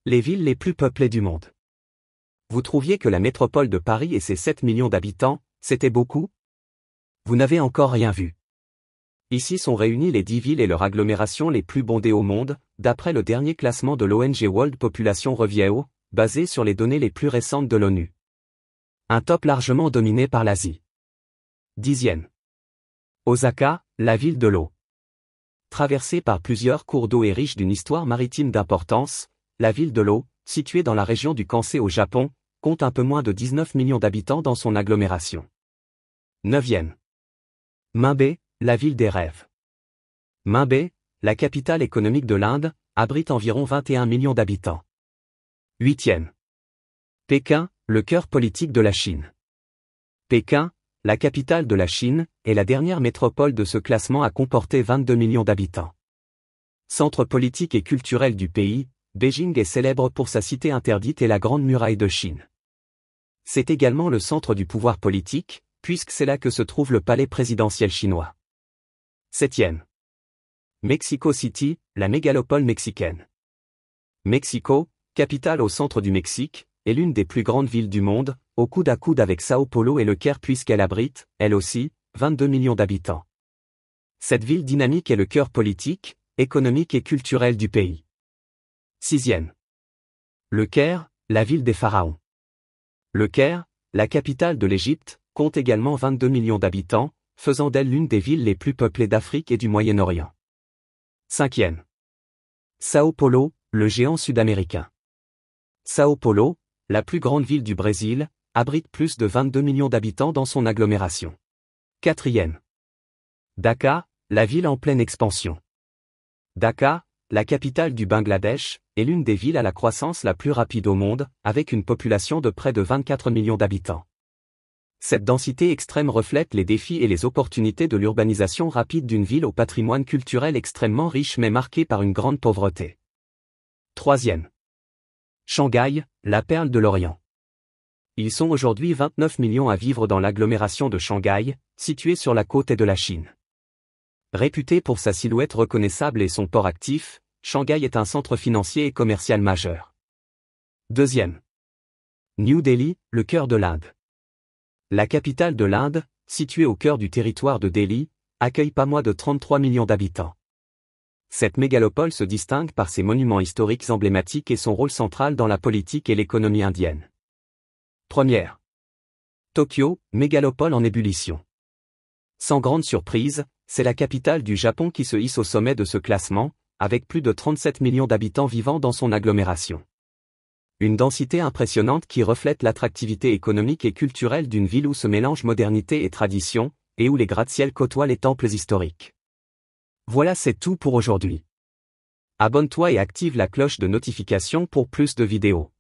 Les villes les plus peuplées du monde. Vous trouviez que la métropole de Paris et ses 7 millions d'habitants, c'était beaucoup? Vous n'avez encore rien vu. Ici sont réunies les 10 villes et leurs agglomérations les plus bondées au monde, d'après le dernier classement de l'ONG World Population Review, basé sur les données les plus récentes de l'ONU. Un top largement dominé par l'Asie. 10e. Osaka, la ville de l'eau. Traversée par plusieurs cours d'eau et riche d'une histoire maritime d'importance, la ville de l'eau, située dans la région du Kansai au Japon, compte un peu moins de 19 millions d'habitants dans son agglomération. 9e. Mumbai, la ville des rêves. Mumbai, la capitale économique de l'Inde, abrite environ 21 millions d'habitants. 8e. Pékin, le cœur politique de la Chine. Pékin, la capitale de la Chine, est la dernière métropole de ce classement à comporter 22 millions d'habitants. Centre politique et culturel du pays, Beijing est célèbre pour sa cité interdite et la Grande Muraille de Chine. C'est également le centre du pouvoir politique, puisque c'est là que se trouve le palais présidentiel chinois. 7e. Mexico City, la mégalopole mexicaine. Mexico, capitale au centre du Mexique, est l'une des plus grandes villes du monde, au coude à coude avec Sao Paulo et Le Caire puisqu'elle abrite, elle aussi, 22 millions d'habitants. Cette ville dynamique est le cœur politique, économique et culturel du pays. 6e. Le Caire, la ville des pharaons. Le Caire, la capitale de l'Égypte, compte également 22 millions d'habitants, faisant d'elle l'une des villes les plus peuplées d'Afrique et du Moyen-Orient. 5e. Sao Paulo, le géant sud-américain. Sao Paulo, la plus grande ville du Brésil, abrite plus de 22 millions d'habitants dans son agglomération. 4e. Dhaka, la ville en pleine expansion. Dhaka, la capitale du Bangladesh, est l'une des villes à la croissance la plus rapide au monde, avec une population de près de 24 millions d'habitants. Cette densité extrême reflète les défis et les opportunités de l'urbanisation rapide d'une ville au patrimoine culturel extrêmement riche mais marquée par une grande pauvreté. 3e. Shanghai, la perle de l'Orient. Ils sont aujourd'hui 29 millions à vivre dans l'agglomération de Shanghai, située sur la côte est de la Chine. Réputée pour sa silhouette reconnaissable et son port actif, Shanghai est un centre financier et commercial majeur. 2e. New Delhi, le cœur de l'Inde. La capitale de l'Inde, située au cœur du territoire de Delhi, accueille pas moins de 33 millions d'habitants. Cette mégalopole se distingue par ses monuments historiques emblématiques et son rôle central dans la politique et l'économie indienne. 1er. Tokyo, mégalopole en ébullition. Sans grande surprise, c'est la capitale du Japon qui se hisse au sommet de ce classement, avec plus de 37 millions d'habitants vivant dans son agglomération. Une densité impressionnante qui reflète l'attractivité économique et culturelle d'une ville où se mélangent modernité et tradition, et où les gratte-ciel côtoient les temples historiques. Voilà, c'est tout pour aujourd'hui. Abonne-toi et active la cloche de notification pour plus de vidéos.